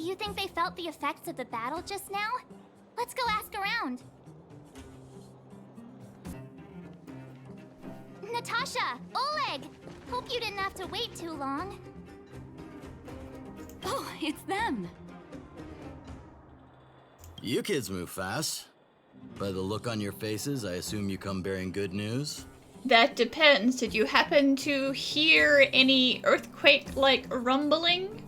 you think they felt the effects of the battle just now? Let's go ask around. Natasha! Oleg! Hope you didn't have to wait too long. Oh, it's them. You kids move fast. By the look on your faces, I assume you come bearing good news? That depends. Did you happen to hear any earthquake-like rumbling?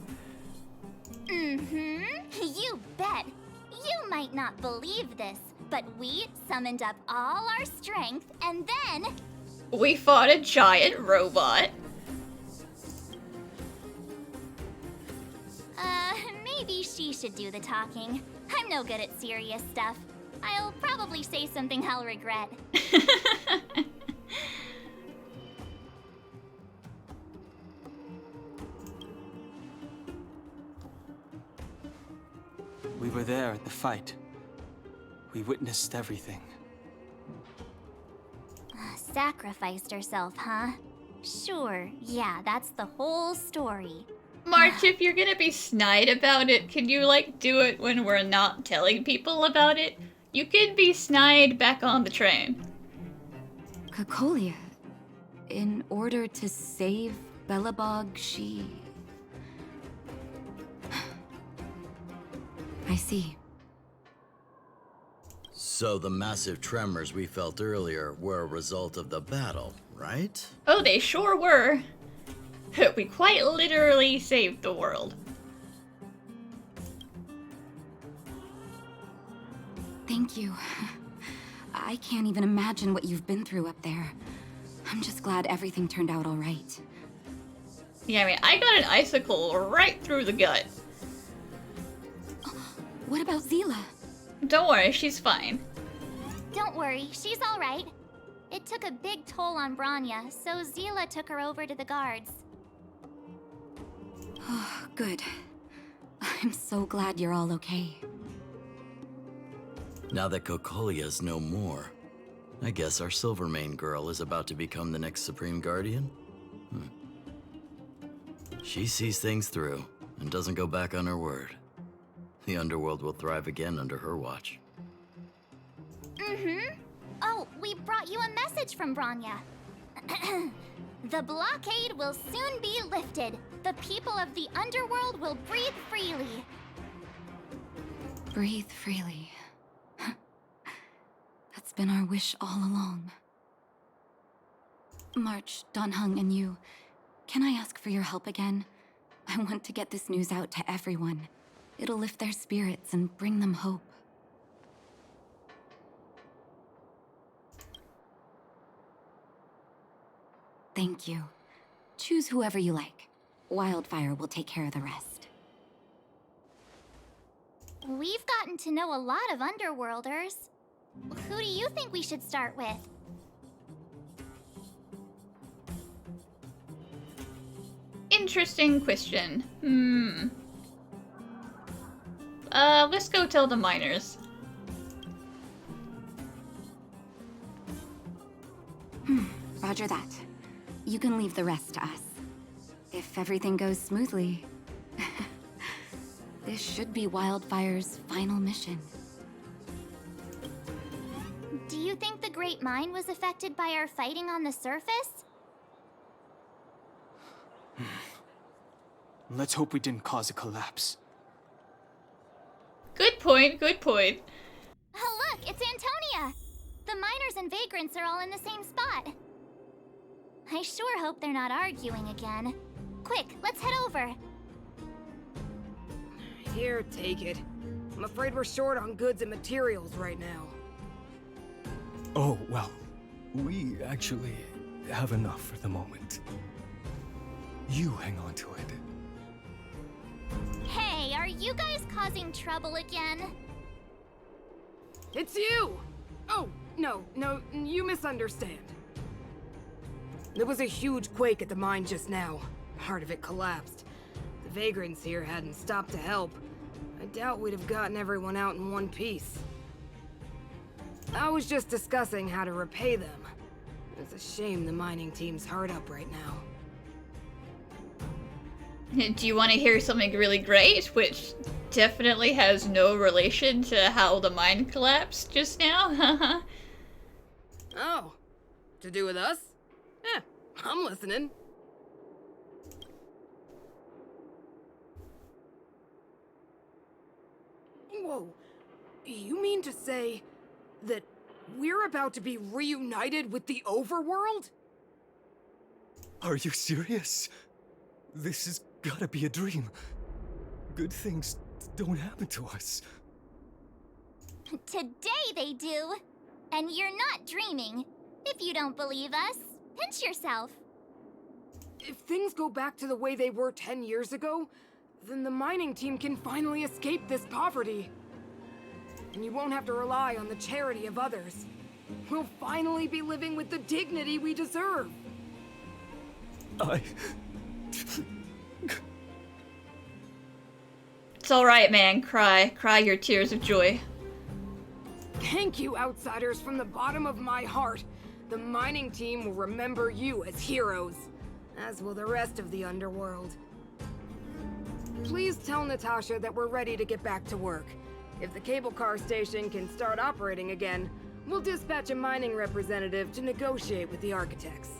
Mm-hmm. You bet. You might not believe this, but we summoned up all our strength and then... We fought a giant robot. Maybe she should do the talking. I'm no good at serious stuff. I'll probably say something I'll regret. We were there at the fight. We witnessed everything. Sacrificed herself, huh? Sure, yeah, that's the whole story. March, if you're gonna be snide about it, can you, like, do it when we're not telling people about it? You can be snide back on the train. Cocolia. In order to save Belobog, she... I see. So the massive tremors we felt earlier were a result of the battle, right? Oh, they sure were. We quite literally saved the world. Thank you. I can't even imagine what you've been through up there. I'm just glad everything turned out all right. Yeah, I mean, I got an icicle right through the gut. What about Zila? Don't worry, she's fine. Don't worry, she's all right. It took a big toll on Branya, so Zila took her over to the guards. Oh, good. I'm so glad you're all okay. Now that Cocolia's no more, I guess our Silvermane girl is about to become the next Supreme Guardian? She sees things through and doesn't go back on her word. The underworld will thrive again under her watch. Mm-hmm. Oh, we brought you a message from Branya. The blockade will soon be lifted. The people of the underworld will breathe freely. Breathe freely. That's been our wish all along. March, Donhung, and you, can I ask for your help again? I want to get this news out to everyone. It'll lift their spirits and bring them hope. Thank you. Choose whoever you like. Wildfire will take care of the rest. We've gotten to know a lot of Underworlders. Who do you think we should start with? Interesting question. Let's go tell the miners. Roger that. You can leave the rest to us. If everything goes smoothly, this should be Wildfire's final mission. Do you think the Great Mine was affected by our fighting on the surface? Let's hope we didn't cause a collapse. Good point, good point. Oh, look, it's Antonia! The miners and vagrants are all in the same spot. I sure hope they're not arguing again. Quick, let's head over. Here, take it. I'm afraid we're short on goods and materials right now. Oh, well, we actually have enough for the moment. You hang on to it. Hey, are you guys causing trouble again? It's you! Oh, no, you misunderstand. There was a huge quake at the mine just now. Part of it collapsed. The vagrants here hadn't stopped to help. I doubt we'd have gotten everyone out in one piece. I was just discussing how to repay them. It's a shame the mining team's hard up right now. Do you want to hear something really great? Which definitely has no relation to how the mine collapsed just now. Oh, to do with us? Eh, I'm listening. Whoa, you mean to say that we're about to be reunited with the overworld? Are you serious? This has gotta be a dream. Good things don't happen to us. Today they do. And you're not dreaming. If you don't believe us, pinch yourself. If things go back to the way they were 10 years ago, then the mining team can finally escape this poverty. And you won't have to rely on the charity of others. We'll finally be living with the dignity we deserve. It's alright, man. Cry. Cry your tears of joy. Thank you, outsiders, from the bottom of my heart. The mining team will remember you as heroes, as will the rest of the underworld. Please tell Natasha that we're ready to get back to work. If the cable car station can start operating again, we'll dispatch a mining representative to negotiate with the architects.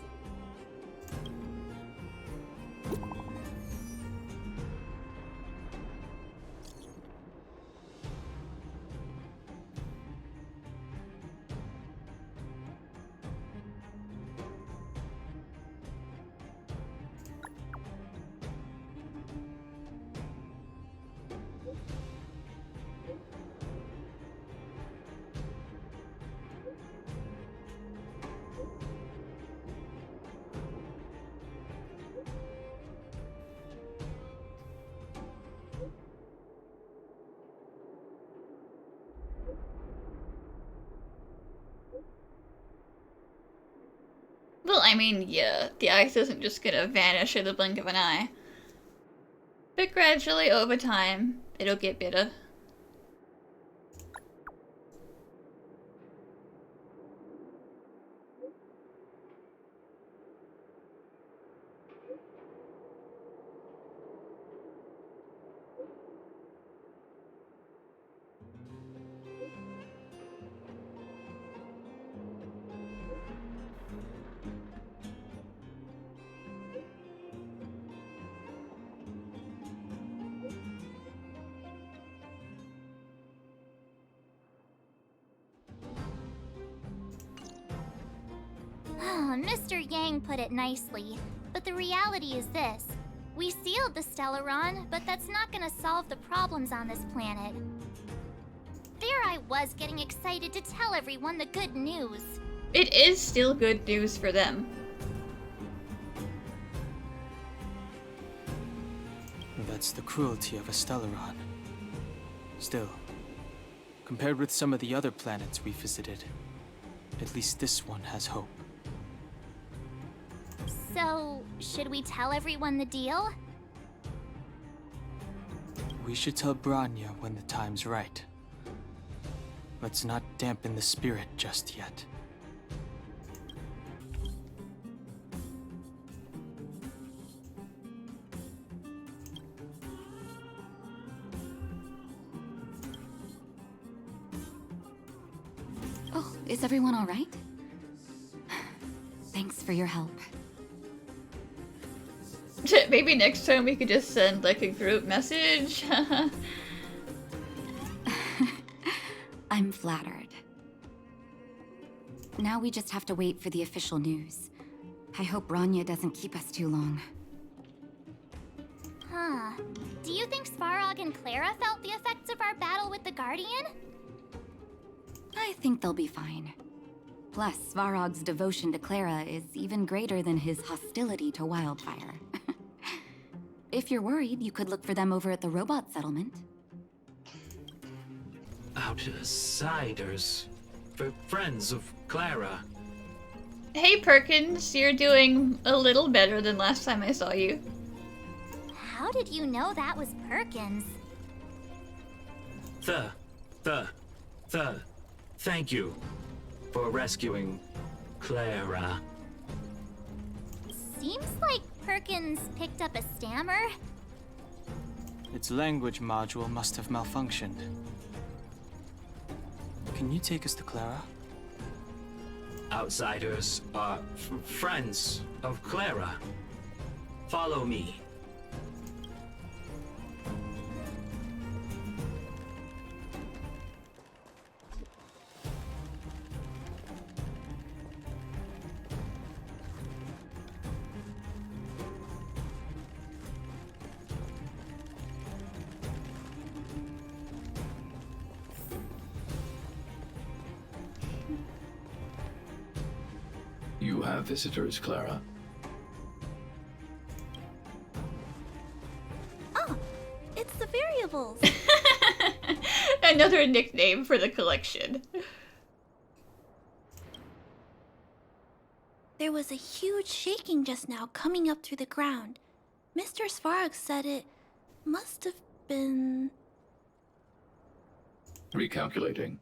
Well, I mean, yeah, the ice isn't just gonna vanish in the blink of an eye. But gradually, over time, it'll get better. Mr. Yang put it nicely, but the reality is this. We sealed the Stellaron, but that's not gonna solve the problems on this planet. There I was getting excited to tell everyone the good news. It is still good news for them. That's the cruelty of a Stellaron. Still, compared with some of the other planets we visited, at least this one has hope. So, should we tell everyone the deal? We should tell Branya when the time's right. Let's not dampen the spirit just yet. Oh, is everyone all right? Thanks for your help. Maybe next time we could just send like a group message. I'm flattered. Now we just have to wait for the official news. I hope Branya doesn't keep us too long. Huh. Do you think Svarog and Clara felt the effects of our battle with the Guardian? I think they'll be fine. Plus, Svarog's devotion to Clara is even greater than his hostility to Wildfire. If you're worried, you could look for them over at the robot settlement. Outsiders. For friends of Clara. Hey Perkins, you're doing a little better than last time I saw you. How did you know that was Perkins? Thank you for rescuing Clara. Seems like Perkins picked up a stammer. Its language module must have malfunctioned. Can you take us to Clara? Outsiders are friends of Clara. Follow me. You have visitors, Clara. Oh, it's the variables. Another nickname for the collection. There was a huge shaking just now coming up through the ground. Mr. Svarog said it must have been... Recalculating.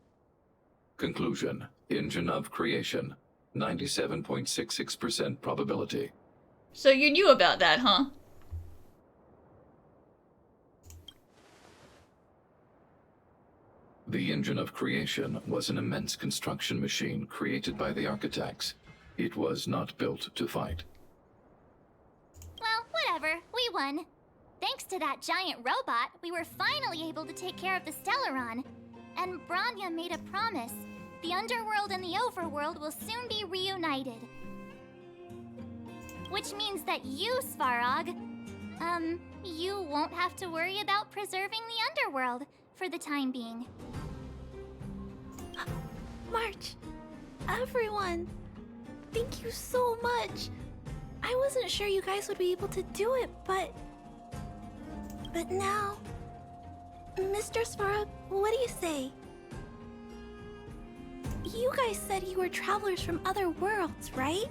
Conclusion. Engine of creation. 97.66% probability. So you knew about that, huh? The engine of creation was an immense construction machine created by the architects. It was not built to fight. Well, whatever. We won. Thanks to that giant robot, we were finally able to take care of the Stellaron. And Branya made a promise. The underworld and the overworld will soon be reunited. Which means that you, Svarog, you won't have to worry about preserving the underworld for the time being. March, everyone, thank you so much. I wasn't sure you guys would be able to do it, but now... Mr. Svarog, what do you say? You guys said you were travelers from other worlds, right?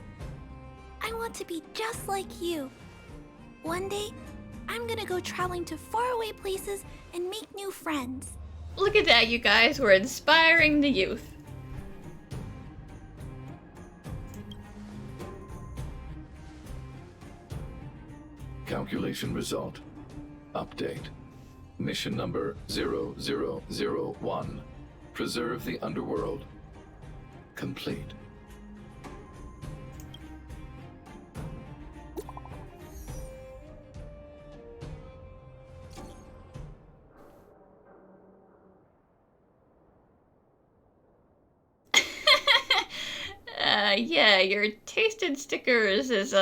I want to be just like you. One day, I'm gonna go traveling to faraway places and make new friends. Look at that, you guys. We're inspiring the youth. Calculation result. Update. Mission number 0001. Preserve the underworld. Complete. Yeah, your tasted stickers is,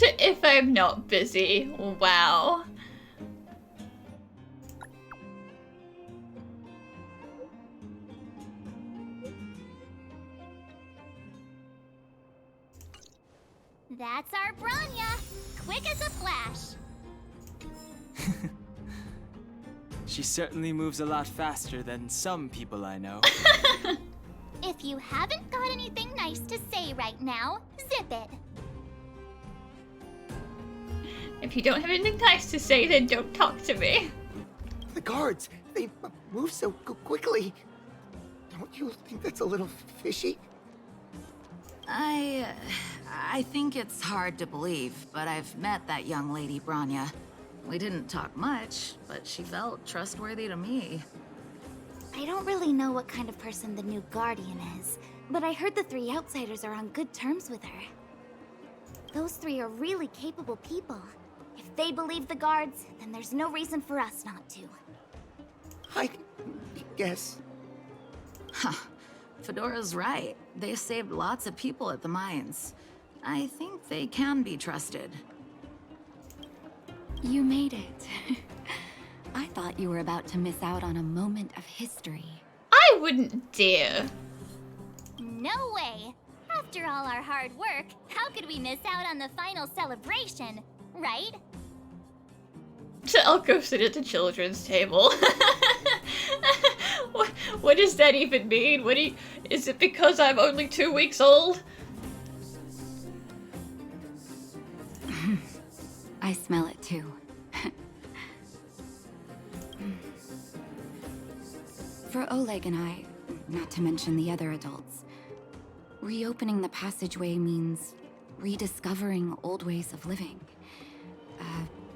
if I'm not busy. Wow. That's our Branya, quick as a flash. She certainly moves a lot faster than some people I know. If you haven't got anything nice to say right now, zip it. If you don't have anything nice to say, then don't talk to me. The guards, they move so quickly. Don't you think that's a little fishy? I think it's hard to believe, but I've met that young lady, Branya. We didn't talk much, but she felt trustworthy to me. I don't really know what kind of person the new Guardian is, but I heard the three outsiders are on good terms with her. Those three are really capable people. If they believe the guards, then there's no reason for us not to. I guess. Huh. Fedora's right. They saved lots of people at the mines. I think they can be trusted. You made it. I thought you were about to miss out on a moment of history. I wouldn't dare. No way. After all our hard work, how could we miss out on the final celebration, right? So I'll go sit at the children's table. What does that even mean? Is it because I'm only 2 weeks old? I smell it too. For Oleg and I, not to mention the other adults, reopening the passageway means rediscovering old ways of living.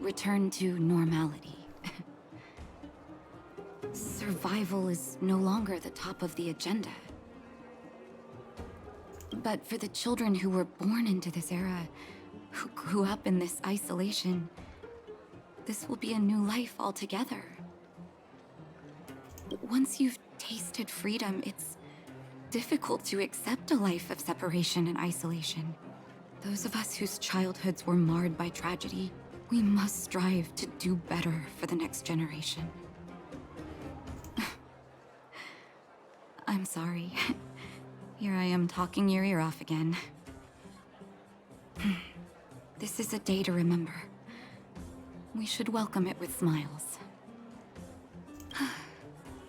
Return to normality. Survival is no longer the top of the agenda. But for the children who were born into this era, who grew up in this isolation, this will be a new life altogether. Once you've tasted freedom, it's difficult to accept a life of separation and isolation. Those of us whose childhoods were marred by tragedy, we must strive to do better for the next generation. I'm sorry. Here I am talking your ear off again. This is a day to remember. We should welcome it with smiles.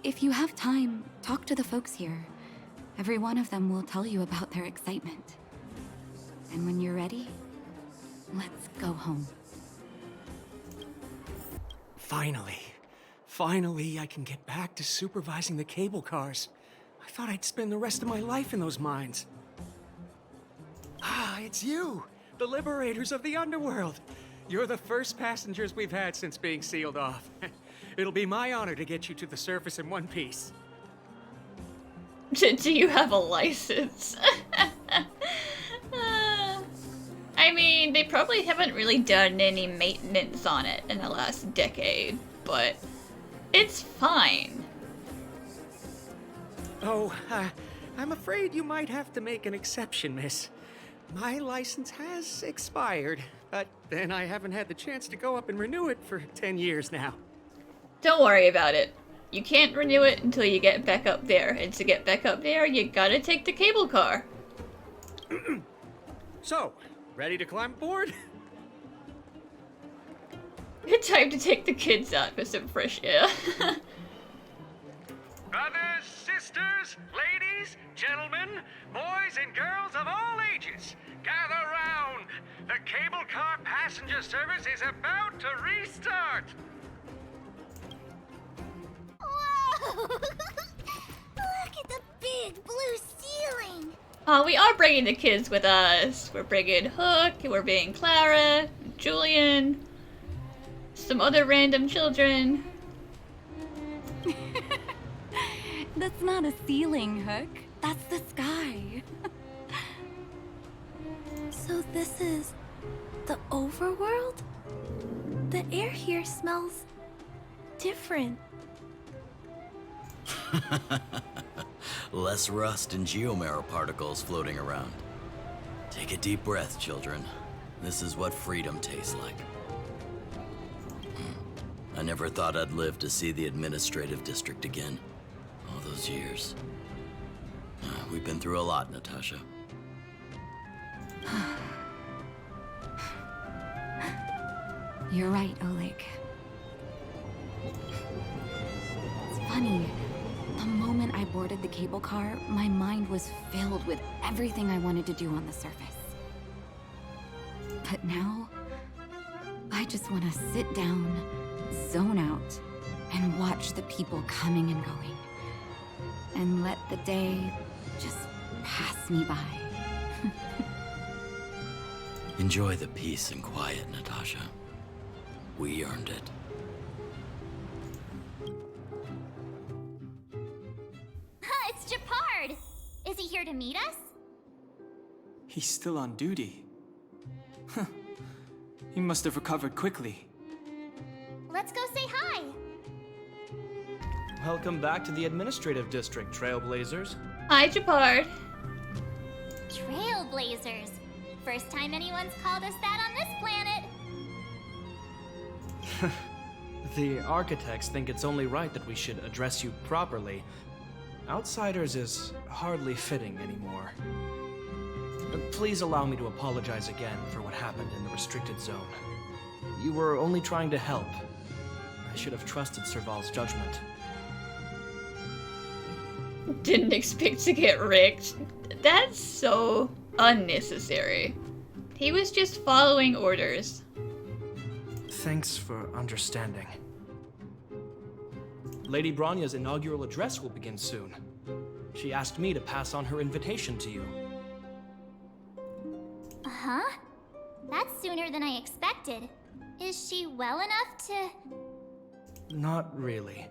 If you have time, talk to the folks here. Every one of them will tell you about their excitement. And when you're ready, let's go home. Finally, I can get back to supervising the cable cars. I thought I'd spend the rest of my life in those mines. Ah, it's you, the liberators of the underworld. You're the first passengers we've had since being sealed off. It'll be my honor to get you to the surface in one piece. Do you have a license? I mean, they probably haven't really done any maintenance on it in the last decade, but it's fine. Oh, I'm afraid you might have to make an exception, miss. My license has expired, but then I haven't had the chance to go up and renew it for 10 years now. Don't worry about it. You can't renew it until you get back up there, and to get back up there, you gotta take the cable car. So, ready to climb aboard? Good time to take the kids out for some fresh air. Brothers, sisters, ladies, gentlemen, boys and girls of all ages, gather round. The cable car passenger service is about to restart. Whoa! Look at the big blue ceiling! We are bringing the kids with us. We're bringing Hook, we're bringing Clara, Julian, some other random children. That's not a ceiling, Hook. That's the sky. So this is the overworld? The air here smells different. Less rust and geomarrow particles floating around. Take a deep breath, children. This is what freedom tastes like. I never thought I'd live to see the administrative district again. All those years. We've been through a lot, Natasha. You're right, Oleg. It's funny. The moment I boarded the cable car, my mind was filled with everything I wanted to do on the surface. But now, I just want to sit down, zone out, and watch the people coming and going. And let the day just pass me by. Enjoy the peace and quiet, Natasha. We earned it. It's Japard! Is he here to meet us? He's still on duty. Huh. He must have recovered quickly. Let's go say hi! Welcome back to the administrative district, Trailblazers. Hi, Japard. Trailblazers. First time anyone's called us that on this planet. The architects think it's only right that we should address you properly. Outsiders is hardly fitting anymore. Please allow me to apologize again for what happened in the restricted zone. You were only trying to help. I should have trusted Serval's judgment. Didn't expect to get wrecked. That's so unnecessary. He was just following orders. Thanks for understanding. Lady Bronya's inaugural address will begin soon. She asked me to pass on her invitation to you. Huh? That's sooner than I expected. Is she well enough to... Not really.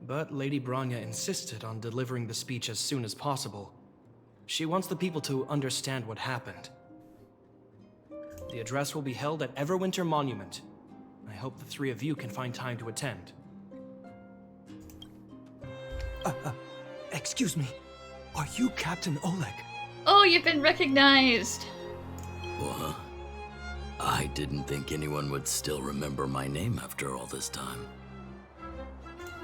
But Lady Bronya insisted on delivering the speech as soon as possible. She wants the people to understand what happened. The address will be held at Everwinter Monument. I hope the three of you can find time to attend. Excuse me. Are you Captain Oleg? Oh, you've been recognized. What? I didn't think anyone would still remember my name after all this time.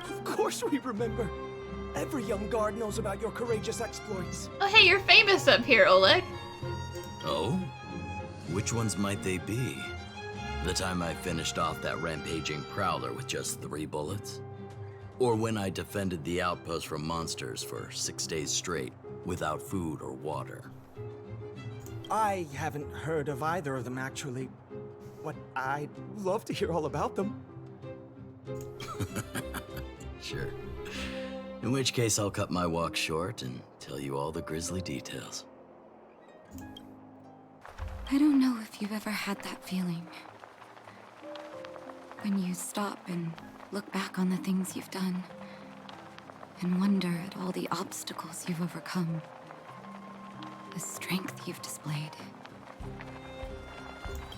Of course we remember. Every young guard knows about your courageous exploits. Oh, hey, you're famous up here, Oleg. Oh? Which ones might they be? The time I finished off that rampaging prowler with just 3 bullets? Or when I defended the outpost from monsters for 6 days straight, without food or water? I haven't heard of either of them, actually. But I'd love to hear all about them. Sure. In which case, I'll cut my walk short and tell you all the grisly details. I don't know if you've ever had that feeling. When you stop and look back on the things you've done, and wonder at all the obstacles you've overcome, the strength you've displayed.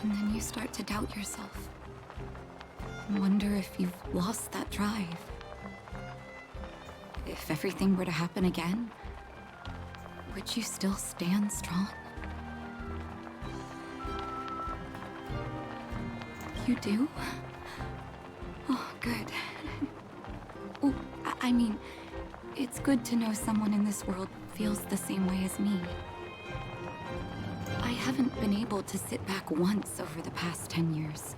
And then you start to doubt yourself, and wonder if you've lost that drive. If everything were to happen again, would you still stand strong? You do? Oh, good. Oh, I mean, it's good to know someone in this world feels the same way as me. I haven't been able to sit back once over the past 10 years.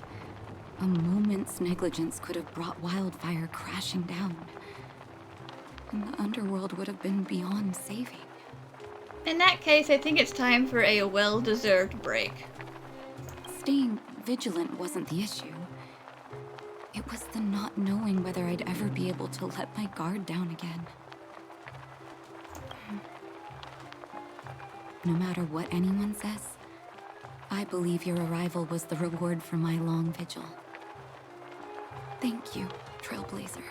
A moment's negligence could have brought wildfire crashing down. And the underworld would have been beyond saving. In that case, I think it's time for a well-deserved break. Staying vigilant wasn't the issue. It was the not knowing whether I'd ever be able to let my guard down again. No matter what anyone says, I believe your arrival was the reward for my long vigil. Thank you, Trailblazer.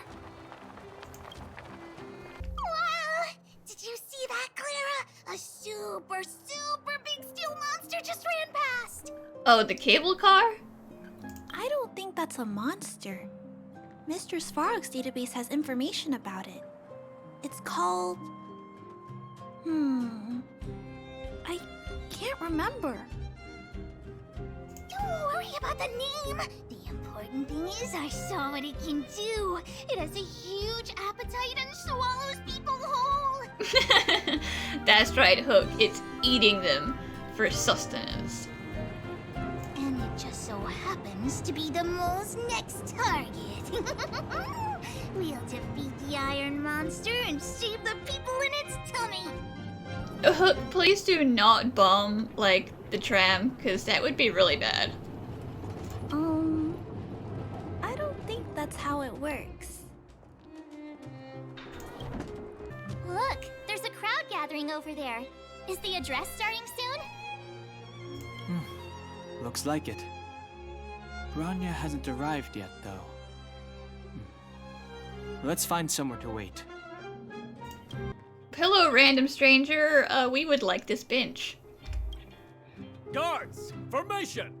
Wow! Did you see that, Clara? A super, super big steel monster just ran past! Oh, the cable car? I don't think that's a monster. Mr. Svarog's database has information about it. It's called... I can't remember. Don't worry about the name. The important thing is I saw what it can do. It has a huge appetite and swallows people whole. That's right, Hook. It's eating them for sustenance. And it just so happens to be the mole's next target. We'll defeat the iron monster and save the people in its tummy. Hook, please do not bomb, like, the tram, because that would be really bad. I don't think that's how it works. Look, there's a crowd gathering over there. Is the address starting soon? Looks like it. Bronya hasn't arrived yet, though. Let's find somewhere to wait. Hello, random stranger. We would like this bench. Guards, formation!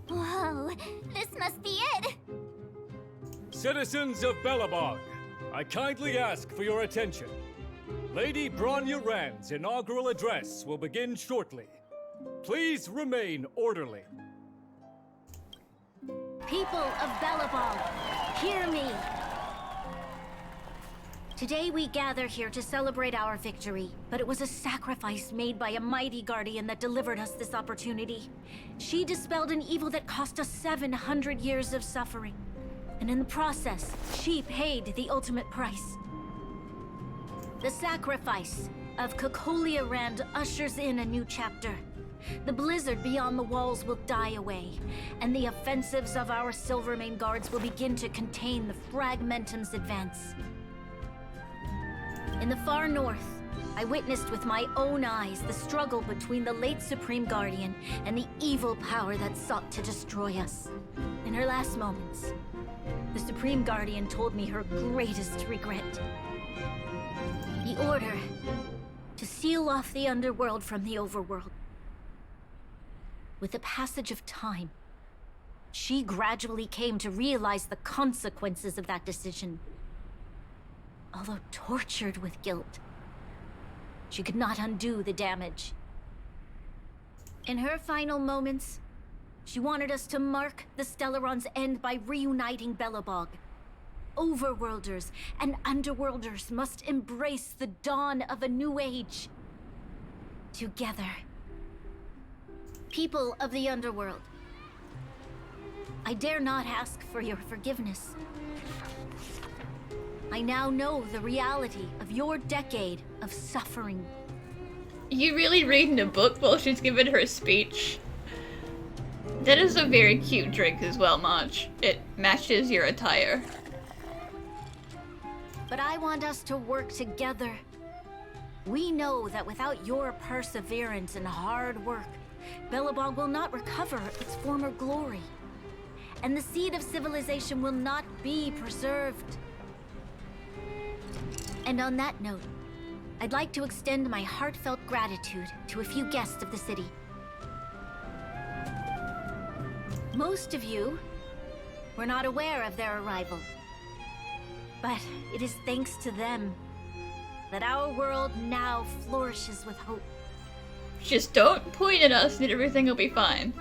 Whoa, this must be it. Citizens of Belobog, I kindly ask for your attention. Lady Bronya Rand's inaugural address will begin shortly. Please remain orderly. People of Belobog, hear me. Today we gather here to celebrate our victory, but it was a sacrifice made by a mighty guardian that delivered us this opportunity. She dispelled an evil that cost us 700 years of suffering. And in the process, she paid the ultimate price. The sacrifice of Cocolia Rand ushers in a new chapter. the blizzard beyond the walls will die away, and the offensives of our Silvermane guards will begin to contain the Fragmentum's advance. In the far north, I witnessed with my own eyes the struggle between the late Supreme Guardian and the evil power that sought to destroy us. In her last moments, the Supreme Guardian told me her greatest regret. The order to seal off the underworld from the overworld. With the passage of time, she gradually came to realize the consequences of that decision. Although tortured with guilt, she could not undo the damage. In her final moments, she wanted us to mark the Stellaron's end by reuniting Belobog. Overworlders and Underworlders must embrace the dawn of a new age. Together. People of the Underworld, I dare not ask for your forgiveness. I now know the reality of your decade of suffering. You really reading a book while she's giving her speech? That is a very cute drink as well, Mach. It matches your attire. But I want us to work together. We know that without your perseverance and hard work, Belobog will not recover its former glory. And the seed of civilization will not be preserved. And on that note, I'd like to extend my heartfelt gratitude to a few guests of the city. Most of you were not aware of their arrival. But it is thanks to them that our world now flourishes with hope. Just don't point at us and everything will be fine.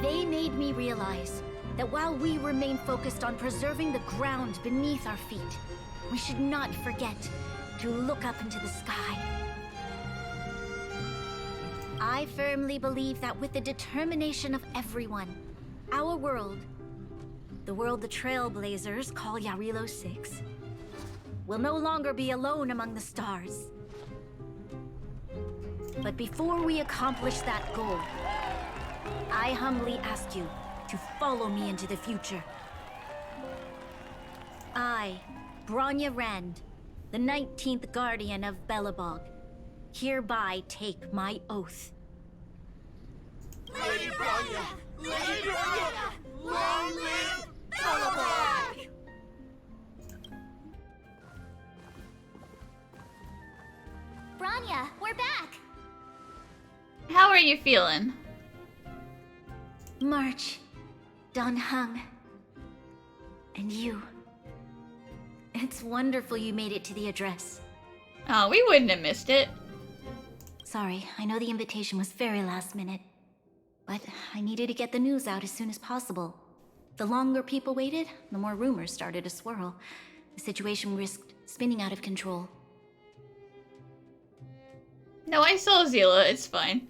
They made me realize that while we remain focused on preserving the ground beneath our feet, we should not forget to look up into the sky. I firmly believe that with the determination of everyone, our world, the world the Trailblazers call Jarilo-VI, will no longer be alone among the stars. But before we accomplish that goal, I humbly ask you to follow me into the future. I, Bronya Rand, the 19th Guardian of Belobog, hereby take my oath. Lady Bronya! Lady Bronya! Long live Belobog! Bronya, we're back! How are you feeling? March, Dan Heng, and you. It's wonderful you made it to the address. Oh, we wouldn't have missed it. Sorry, I know the invitation was very last minute. But I needed to get the news out as soon as possible. The longer people waited, the more rumors started to swirl. The situation risked spinning out of control. No, I saw Zila, it's fine.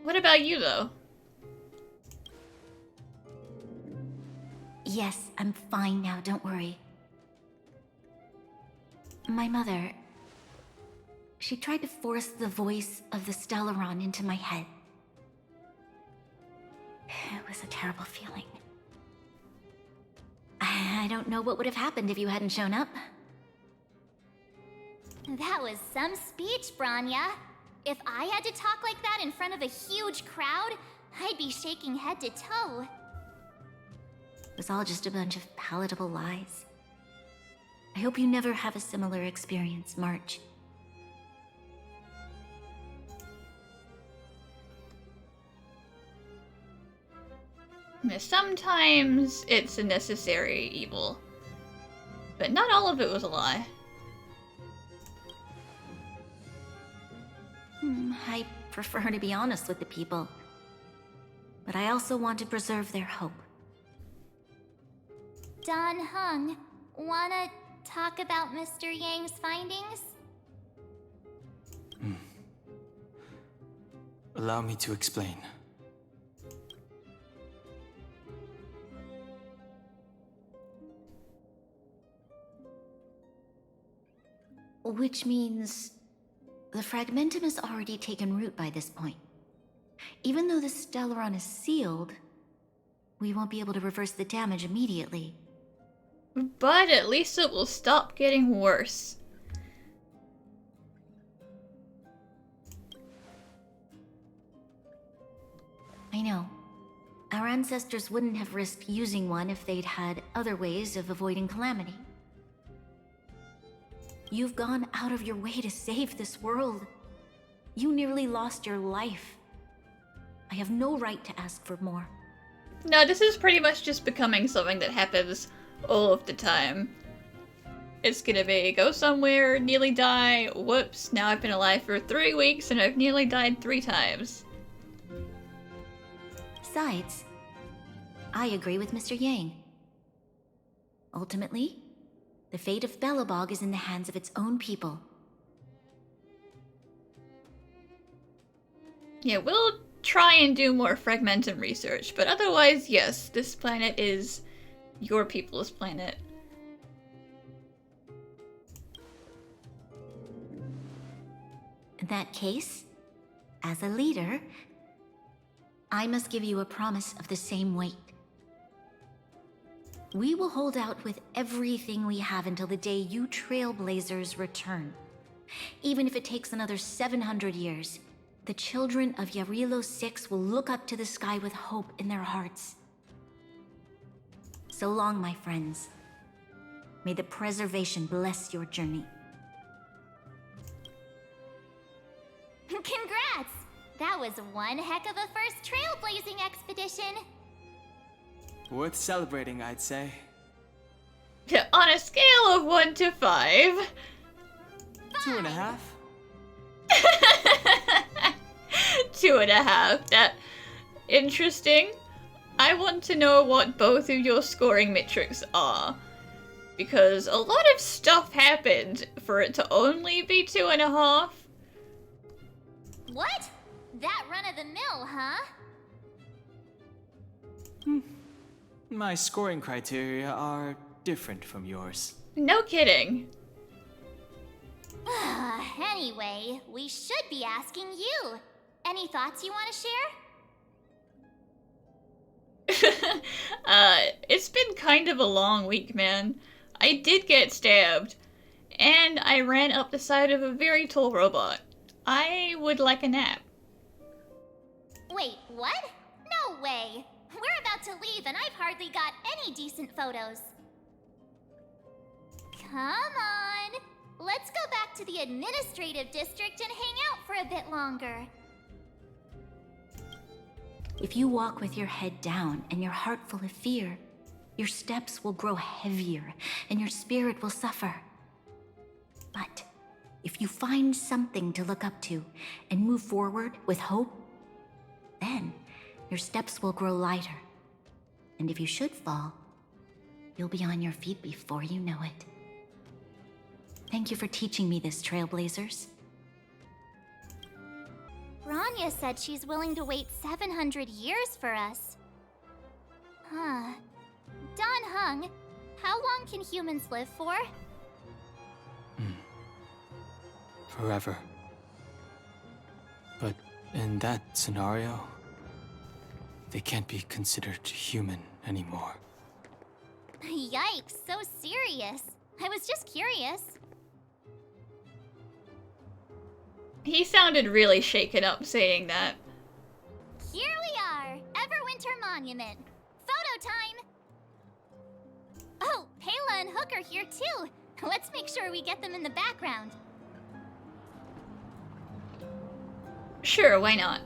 What about you, though? Yes, I'm fine now, don't worry. My mother... she tried to force the voice of the Stellaron into my head. It was a terrible feeling. I don't know what would have happened if you hadn't shown up. That was some speech, Bronya. If I had to talk like that in front of a huge crowd, I'd be shaking head to toe. It was all just a bunch of palatable lies. I hope you never have a similar experience, March. Sometimes it's a necessary evil. But not all of it was a lie. I prefer to be honest with the people. But I also want to preserve their hope. Dan Heng, wanna talk about Mr. Yang's findings? Allow me to explain. Which means... the fragmentum has already taken root by this point. Even though the Stellaron is sealed, we won't be able to reverse the damage immediately. But at least it will stop getting worse. I know. Our ancestors wouldn't have risked using one if they'd had other ways of avoiding calamity. You've gone out of your way to save this world. You nearly lost your life. I have no right to ask for more. No, this is pretty much just becoming something that happens all of the time. It's gonna be, go somewhere, nearly die, whoops, now I've been alive for 3 weeks and I've nearly died 3 times. Besides, I agree with Mr. Yang. Ultimately, the fate of Belobog is in the hands of its own people. Yeah, we'll try and do more fragmentum research, but otherwise, yes, this planet is your people's planet. In that case, as a leader, I must give you a promise of the same weight. We will hold out with everything we have until the day you Trailblazers return. Even if it takes another 700 years, the children of Jarilo-VI will look up to the sky with hope in their hearts. So long, my friends. May the preservation bless your journey. Congrats! That was one heck of a first trailblazing expedition. Worth celebrating, I'd say. On a scale of 1 to 5... 2.5? 2.5. That... interesting. I want to know what both of your scoring metrics are. Because a lot of stuff happened for it to only be 2.5. What? That run-of-the-mill, huh? My scoring criteria are different from yours. No kidding. Anyway, we should be asking you. Any thoughts you want to share? It's been kind of a long week, man. I did get stabbed, and I ran up the side of a very tall robot. I would like a nap. Wait, what? No way! We're about to leave and I've hardly got any decent photos. Come on! Let's go back to the administrative district and hang out for a bit longer. If you walk with your head down and your heart full of fear, your steps will grow heavier and your spirit will suffer. But if you find something to look up to and move forward with hope, then your steps will grow lighter. And if you should fall, you'll be on your feet before you know it. Thank you for teaching me this, Trailblazers. Rania said she's willing to wait 700 years for us. Huh. Don Hung, how long can humans live for? Forever. But in that scenario, they can't be considered human anymore. Yikes, so serious. I was just curious. He sounded really shaken up saying that. Here we are, Everwinter Monument. Photo time! Oh, Pela and Hook are here too. Let's make sure we get them in the background. Sure, why not?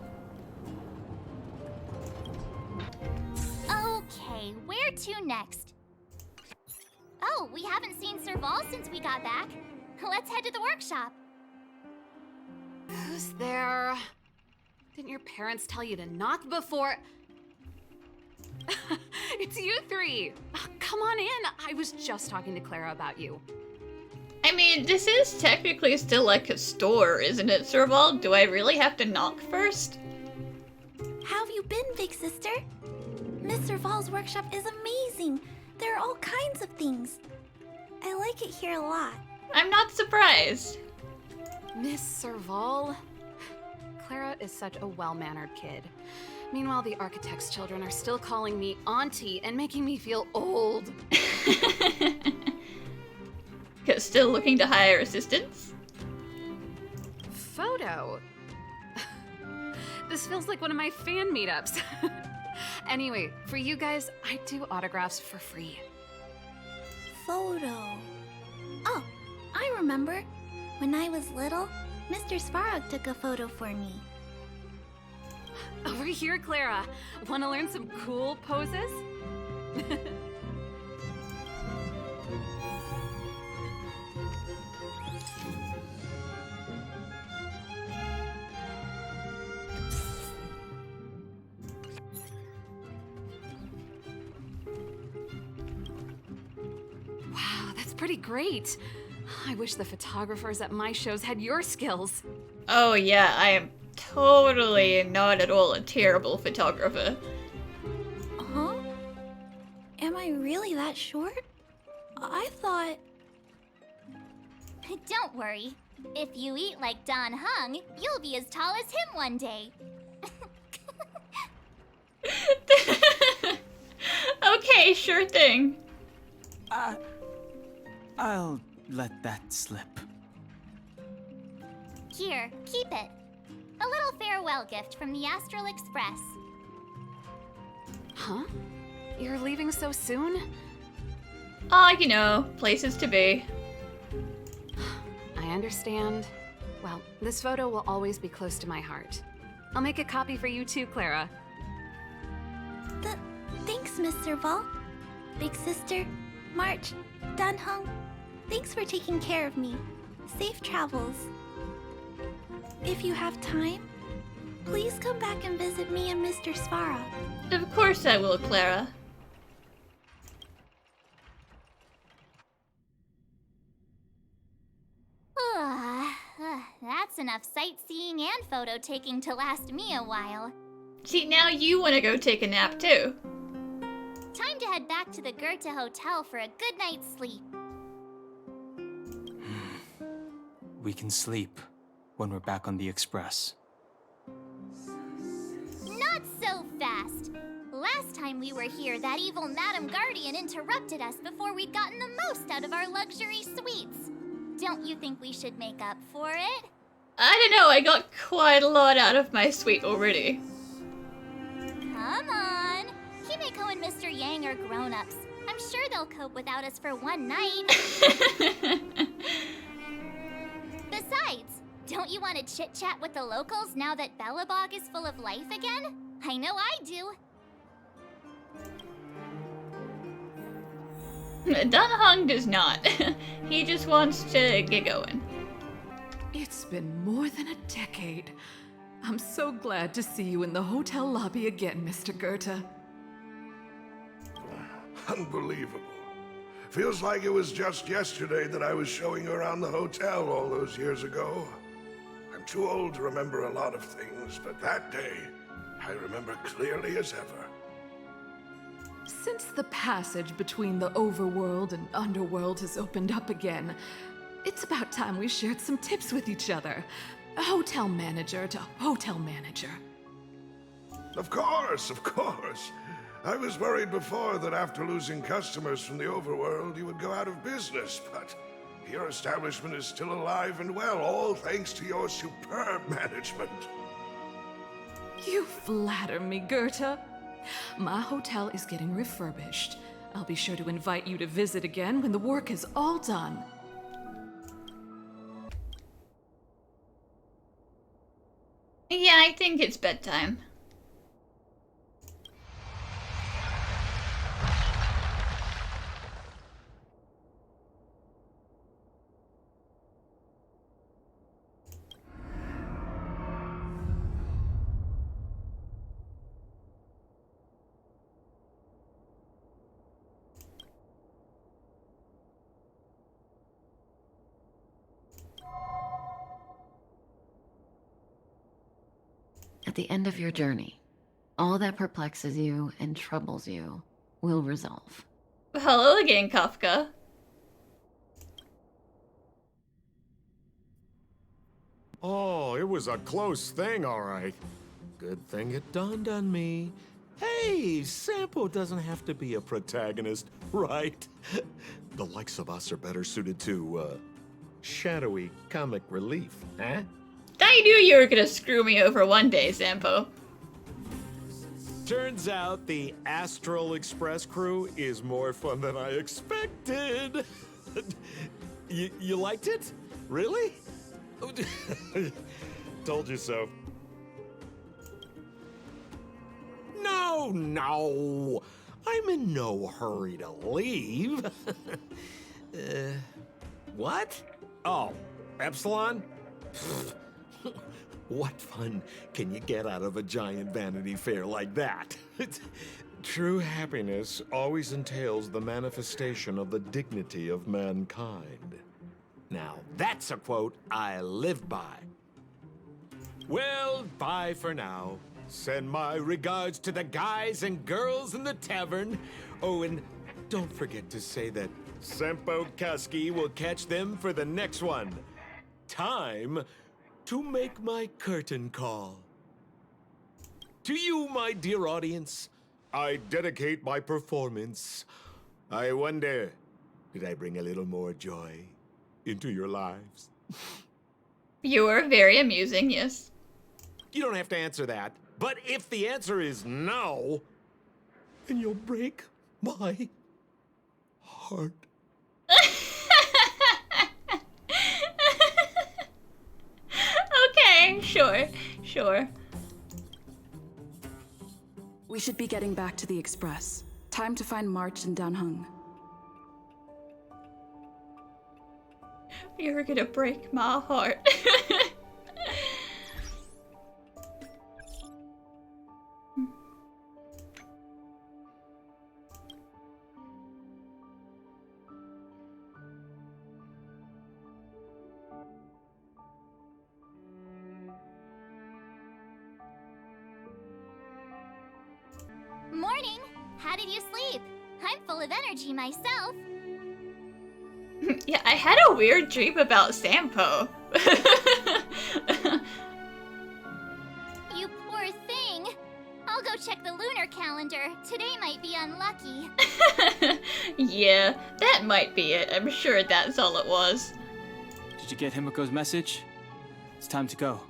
Okay, where to next? Oh, we haven't seen Serval since we got back. Let's head to the workshop. Who's there? Didn't your parents tell you to knock before? It's you three. Oh, come on in. I was just talking to Clara about you. I mean, this is technically still like a store, isn't it, Serval? Do I really have to knock first? How have you been, big sister? Miss Serval's workshop is amazing. There are all kinds of things. I like it here a lot. I'm not surprised. Miss Serval? Clara is such a well-mannered kid. Meanwhile, the architect's children are still calling me auntie and making me feel old. Still looking to hire assistants? Photo? This feels like one of my fan meetups. Anyway, for you guys, I do autographs for free. Photo. Oh, I remember. When I was little, Mr. Svarog took a photo for me. Over here, Clara. Want to learn some cool poses? Wow, that's pretty great. I wish the photographers at my shows had your skills. Oh yeah, I am totally not at all a terrible photographer. Huh? Am I really that short? I thought... Don't worry. If you eat like Don Hung, you'll be as tall as him one day. Okay, sure thing. I'll let that slip. Here, keep it. A little farewell gift from the Astral Express. Huh? You're leaving so soon? Ah, you know, places to be. I understand. Well, this photo will always be close to my heart. I'll make a copy for you too, Clara. Thanks, Miss Serval. Big Sister, March, Dunhung, thanks for taking care of me. Safe travels. If you have time, please come back and visit me and Mr. Svarog. Of course I will, Clara. That's enough sightseeing and photo taking to last me a while. See, now you want to go take a nap too. Time to head back to the Goethe Hotel for a good night's sleep. We can sleep when we're back on the Express. Not so fast! Last time we were here, that evil Madam Guardian interrupted us before we'd gotten the most out of our luxury suites. Don't you think we should make up for it? I don't know, I got quite a lot out of my suite already. Come on! Himeko and Mr. Yang are grown-ups. I'm sure they'll cope without us for one night. Besides, don't you want to chit-chat with the locals now that Belobog is full of life again? I know I do. Dunhung does not. He just wants to get going. It's been more than a decade. I'm so glad to see you in the hotel lobby again, Mr. Goethe. Unbelievable. Feels like it was just yesterday that I was showing you around the hotel all those years ago. I'm too old to remember a lot of things, but that day, I remember clearly as ever. Since the passage between the overworld and underworld has opened up again, it's about time we shared some tips with each other. Hotel manager to hotel manager. Of course, of course. I was worried before that after losing customers from the overworld, you would go out of business, but your establishment is still alive and well, all thanks to your superb management. You flatter me, Goethe. My hotel is getting refurbished. I'll be sure to invite you to visit again when the work is all done. Yeah, I think it's bedtime. At the end of your journey, all that perplexes you and troubles you will resolve. Hello again, Kafka. Oh, it was a close thing, all right. Good thing it dawned on me. Hey, Sampo doesn't have to be a protagonist, right? The likes of us are better suited to, shadowy comic relief, huh? I knew you were gonna screw me over one day, Sampo. Turns out the Astral Express crew is more fun than I expected. You liked it? Really? Told you so. No. I'm in no hurry to leave. What? Oh, Epsilon? What fun can you get out of a giant Vanity Fair like that? True happiness always entails the manifestation of the dignity of mankind. Now, that's a quote I live by. Well, bye for now. Send my regards to the guys and girls in the tavern. Oh, and don't forget to say that Sampo Kasky will catch them for the next one. Time to make my curtain call. To you, my dear audience, I dedicate my performance. I wonder, did I bring a little more joy into your lives? You were very amusing, yes. You don't have to answer that, but if the answer is no, then you'll break my heart. Okay, sure. We should be getting back to the Express. Time to find March and Danheng. You're gonna break my heart. Morning! How did you sleep? I'm full of energy myself. Yeah, I had a weird dream about Sampo. You poor thing. I'll go check the lunar calendar. Today might be unlucky. Yeah, that might be it. I'm sure that's all it was. Did you get Himiko's message? It's time to go.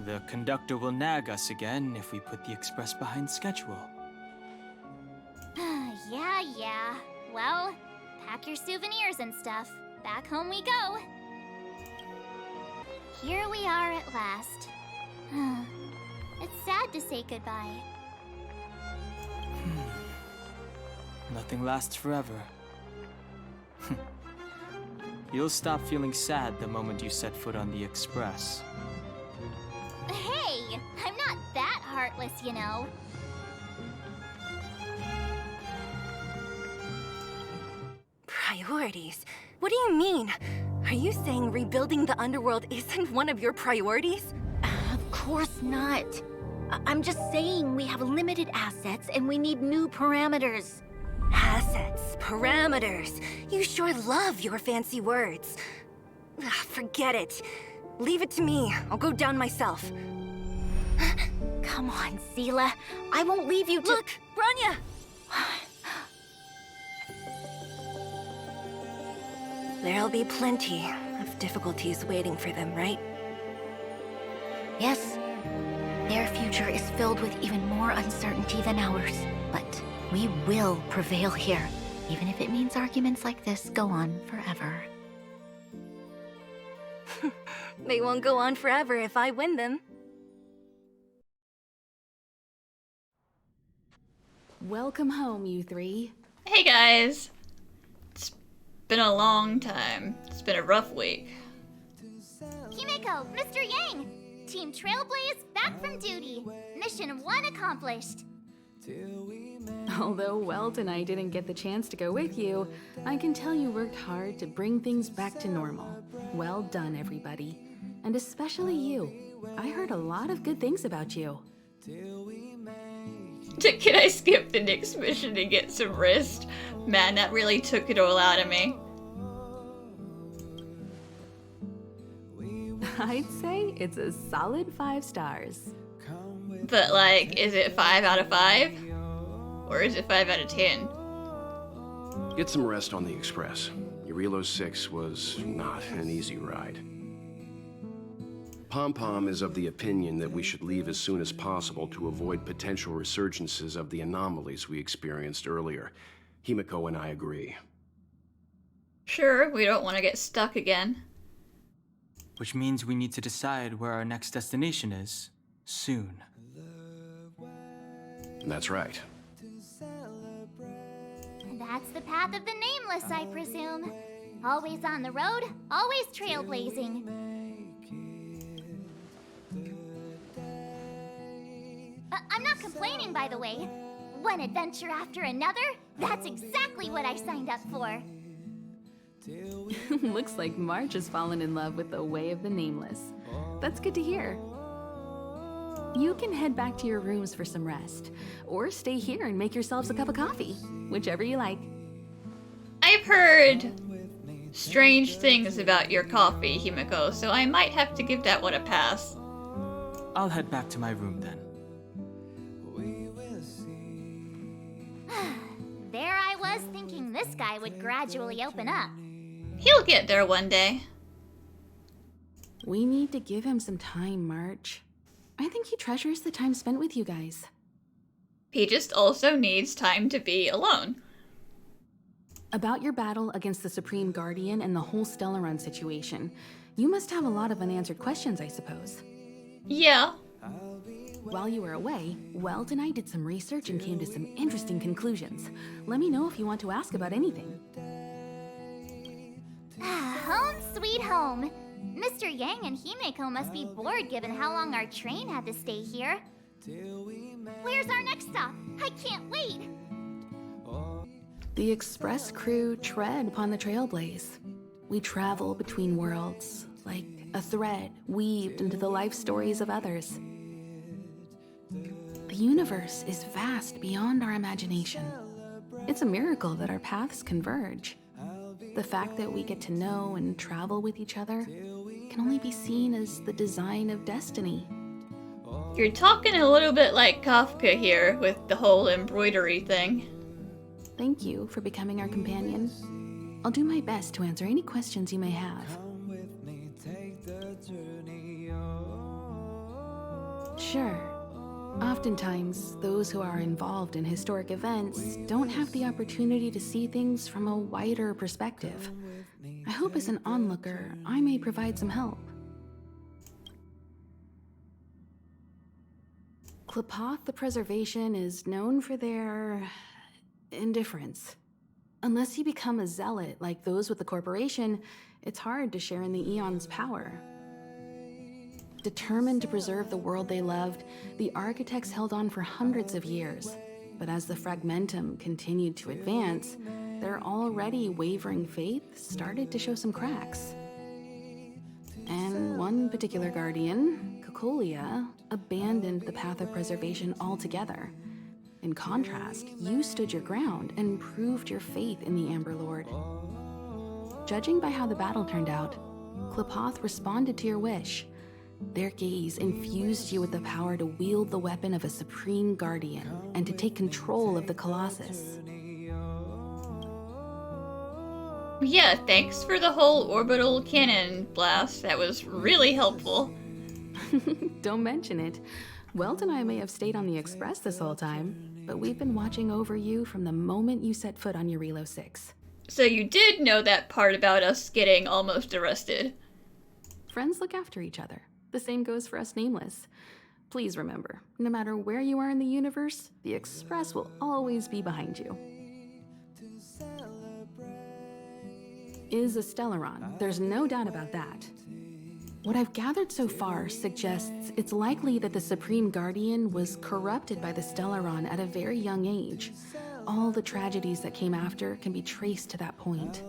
The conductor will nag us again if we put the Express behind schedule. Yeah. Well, pack your souvenirs and stuff. Back home we go. Here we are at last. It's sad to say goodbye. Nothing lasts forever. You'll stop feeling sad the moment you set foot on the Express. Hey, I'm not that heartless, you know. Priorities? What do you mean? Are you saying rebuilding the underworld isn't one of your priorities? Of course not. I'm just saying we have limited assets and we need new parameters. Assets, parameters. You sure love your fancy words. Forget it. Leave it to me. I'll go down myself. Come on, Seela. I won't leave you to— Look, Branya! There'll be plenty of difficulties waiting for them, right? Yes. Their future is filled with even more uncertainty than ours. But we will prevail here, even if it means arguments like this go on forever. They won't go on forever if I win them. Welcome home, you three. Hey guys. It's been a long time. It's been a rough week. Himiko, Mr. Yang! Team Trailblaze back from duty. Mission 1 accomplished. Although Welt and I didn't get the chance to go with you, I can tell you worked hard to bring things back to normal. Well done, everybody. And especially you. I heard a lot of good things about you. Can I skip the next mission and get some rest? Man, that really took it all out of me. I'd say it's a solid 5 stars. But, like, is it 5 out of 5? Or is it 5 out of 10? Get some rest on the Express. Jarilo-VI was not an easy ride. Pom-Pom is of the opinion that we should leave as soon as possible to avoid potential resurgences of the anomalies we experienced earlier. Himiko and I agree. Sure, we don't want to get stuck again. Which means we need to decide where our next destination is, soon. That's right. That's the path of the Nameless, I presume. Always on the road, always trailblazing. I'm not complaining, by the way. One adventure after another, that's exactly what I signed up for. Looks like March has fallen in love with the way of the Nameless. That's good to hear. You can head back to your rooms for some rest, or stay here and make yourselves a cup of coffee, whichever you like. I've heard strange things about your coffee, Himiko, so I might have to give that one a pass. I'll head back to my room then. There I was thinking this guy would gradually open up. He'll get there one day. We need to give him some time, March. I think he treasures the time spent with you guys. He just also needs time to be alone. About your battle against the Supreme Guardian and the whole Stellaron situation, you must have a lot of unanswered questions, I suppose. Yeah. While you were away, Weld and I did some research and came to some interesting conclusions. Let me know if you want to ask about anything. Home sweet home. Mr. Yang and Himeko must be bored given how long our train had to stay here. Where's our next stop? I can't wait! The Express crew tread upon the trailblaze. We travel between worlds, like a thread weaved into the life stories of others. The universe is vast beyond our imagination. It's a miracle that our paths converge. The fact that we get to know and travel with each other can only be seen as the design of destiny. You're talking a little bit like Kafka here with the whole embroidery thing. Thank you for becoming our companion. I'll do my best to answer any questions you may have. Sure. Oftentimes, those who are involved in historic events don't have the opportunity to see things from a wider perspective. I hope as an onlooker, I may provide some help. Qlipoth the Preservation is known for their indifference. Unless you become a zealot like those with the corporation, it's hard to share in the Aeon's power. Determined to preserve the world they loved, the architects held on for hundreds of years. But as the Fragmentum continued to advance, their already wavering faith started to show some cracks. And one particular guardian, Cocolia, abandoned the path of preservation altogether. In contrast, you stood your ground and proved your faith in the Amber Lord. Judging by how the battle turned out, Qlipoth responded to your wish. Their gaze infused you with the power to wield the weapon of a supreme guardian and to take control of the Colossus. Yeah, thanks for the whole orbital cannon blast. That was really helpful. Don't mention it. Welt and I may have stayed on the Express this whole time, but we've been watching over you from the moment you set foot on Jarilo-VI. So you did know that part about us getting almost arrested. Friends look after each other. The same goes for us Nameless. Please remember, no matter where you are in the universe, the Express will always be behind you. Is a Stellaron, there's no doubt about that. What I've gathered so far suggests it's likely that the Supreme Guardian was corrupted by the Stellaron at a very young age. All the tragedies that came after can be traced to that point.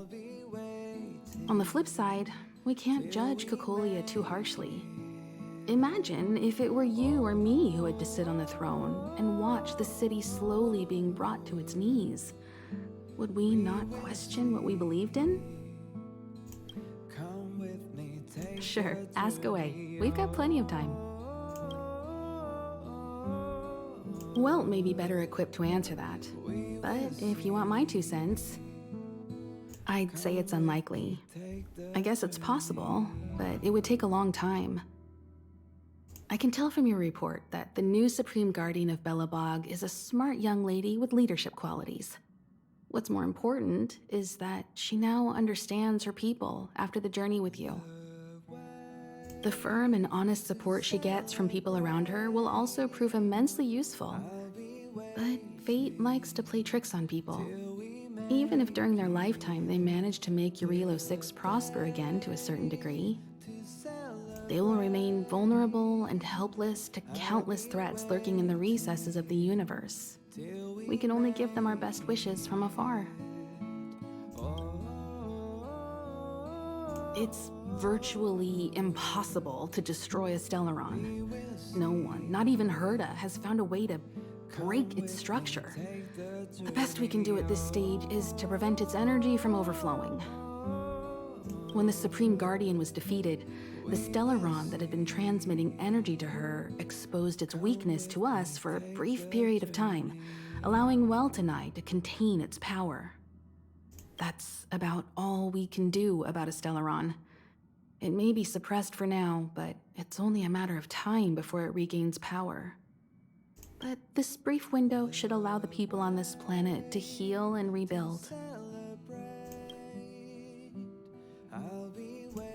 On the flip side, we can't judge Cocolia too harshly. Imagine if it were you or me who had to sit on the throne and watch the city slowly being brought to its knees. Would we not question what we believed in? Sure, ask away. We've got plenty of time. Welt may be better equipped to answer that. But if you want my 2 cents, I'd say it's unlikely. I guess it's possible, but it would take a long time. I can tell from your report that the new Supreme Guardian of Belobog is a smart young lady with leadership qualities. What's more important is that she now understands her people after the journey with you. The firm and honest support she gets from people around her will also prove immensely useful. But fate likes to play tricks on people. Even if during their lifetime they manage to make Jarilo-VI prosper again to a certain degree, they will remain vulnerable and helpless to countless threats lurking in the recesses of the universe. We can only give them our best wishes from afar. It's virtually impossible to destroy a Stellaron. No one, not even Herta, has found a way to break its structure. The best we can do at this stage is to prevent its energy from overflowing. When the Supreme Guardian was defeated, the Stellaron that had been transmitting energy to her exposed its weakness to us for a brief period of time, allowing Welt and I to contain its power. That's about all we can do about a Stellaron. It may be suppressed for now, but it's only a matter of time before it regains power. But this brief window should allow the people on this planet to heal and rebuild.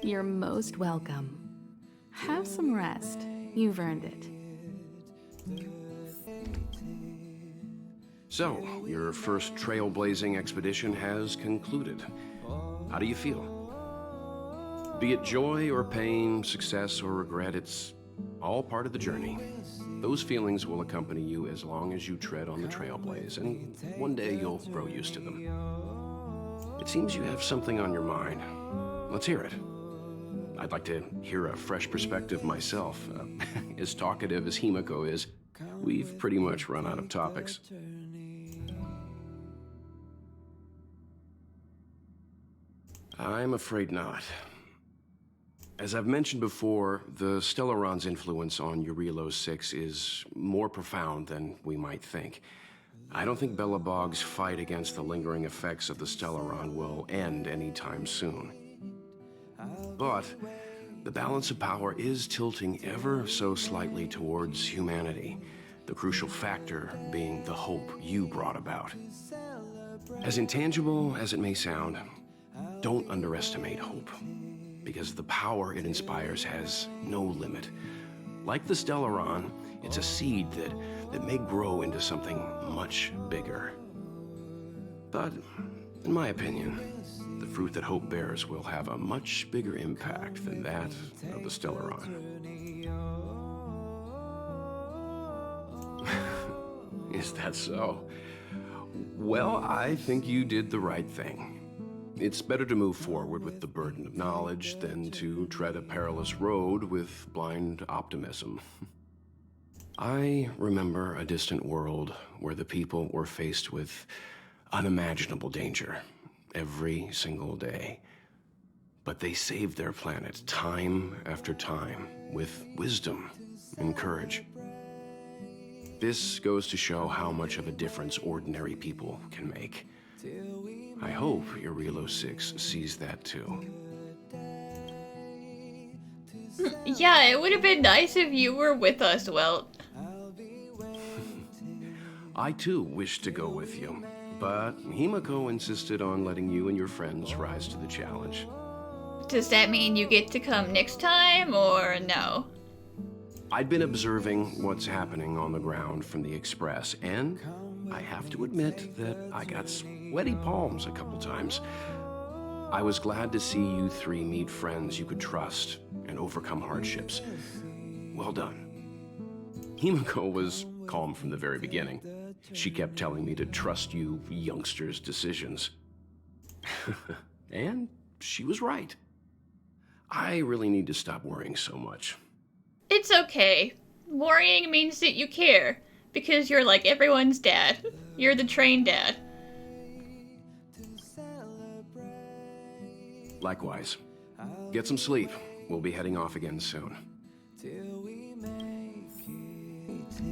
You're most welcome. Have some rest. You've earned it. So, your first trailblazing expedition has concluded. How do you feel? Be it joy or pain, success or regret, it's all part of the journey. Those feelings will accompany you as long as you tread on the trailblaze, and one day you'll grow used to them. It seems you have something on your mind. Let's hear it. I'd like to hear a fresh perspective myself. As talkative as Himiko is, we've pretty much run out of topics. I'm afraid not. As I've mentioned before, the Stellaron's influence on Jarilo-VI is more profound than we might think. I don't think Belobog's fight against the lingering effects of the Stellaron will end anytime soon. But the balance of power is tilting ever so slightly towards humanity, the crucial factor being the hope you brought about. As intangible as it may sound, don't underestimate hope, because the power it inspires has no limit. Like the Stellaron, it's a seed that may grow into something much bigger. But, in my opinion, the fruit that hope bears will have a much bigger impact than that of the Stellaron. Is that so? Well, I think you did the right thing. It's better to move forward with the burden of knowledge than to tread a perilous road with blind optimism. I remember a distant world where the people were faced with unimaginable danger every single day. But they saved their planet time after time with wisdom and courage. This goes to show how much of a difference ordinary people can make. I hope Jarilo-VI sees that too. Yeah, it would have been nice if you were with us, Welt. I too wish to go with you, but Himiko insisted on letting you and your friends rise to the challenge. Does that mean you get to come next time, or no? I'd been observing what's happening on the ground from the Express, and I have to admit that I got sweaty palms a couple times. I was glad to see you three meet friends you could trust and overcome hardships. Well done. Himiko was calm from the very beginning. She kept telling me to trust you youngsters' decisions. And she was right. I really need to stop worrying so much. It's okay. Worrying means that you care, because you're like everyone's dad. You're the trained dad. Likewise. Get some sleep. We'll be heading off again soon.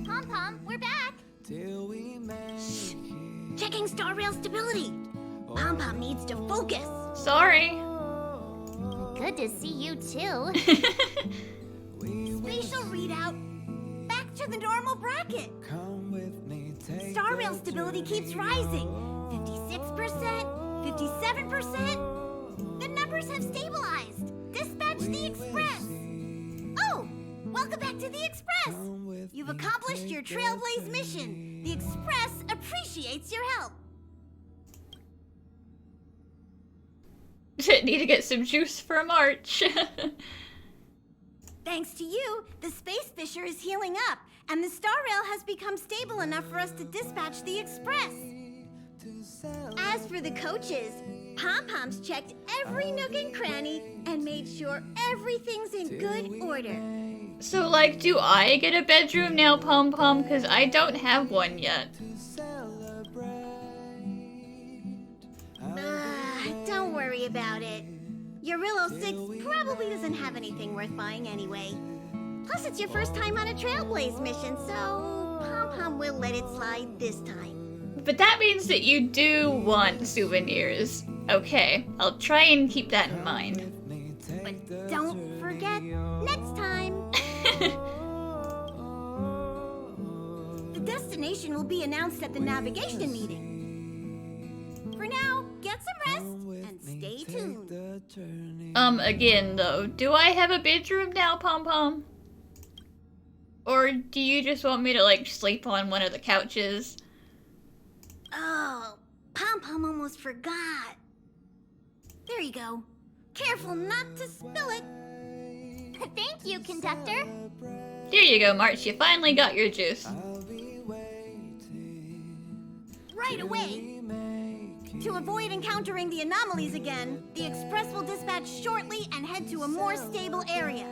Pom-Pom, we're back! Shh. Checking star rail stability. Pom-Pom needs to focus. Sorry. Good to see you too. Spatial readout. Back to the normal bracket. Star rail stability keeps rising. 56%, 57%. The numbers have stabilized. Dispatch the Express. Oh, welcome back to the Express. You've accomplished your Trailblaze mission. The Express appreciates your help. Need to get some juice for a march. Thanks to you, the space fissure is healing up, and the star rail has become stable enough for us to dispatch the Express. As for the coaches, Pom-Pom's checked every nook and cranny and made sure everything's in good order. So, like, do I get a bedroom now, Pom-Pom? Because I don't have one yet. Don't worry about it. Jarilo-VI probably doesn't have anything worth buying anyway. Plus, it's your first time on a Trailblaze mission, so Pom-Pom will let it slide this time. But that means that you do want souvenirs. Okay, I'll try and keep that in mind. But don't forget, next time. The destination will be announced at the navigation meeting. For now, get some rest and stay tuned. Again though, do I have a bedroom now, Pom-Pom? Or do you just want me to, like, sleep on one of the couches? Oh, Pom-Pom almost forgot. There you go. Careful not to spill it. Thank you, conductor. There you go, March. You finally got your juice. Right away. To avoid encountering the anomalies again, the Express will dispatch shortly and head to a more stable area.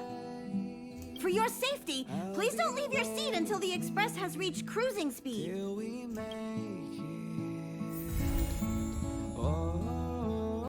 For your safety, please don't leave your seat until the Express has reached cruising speed.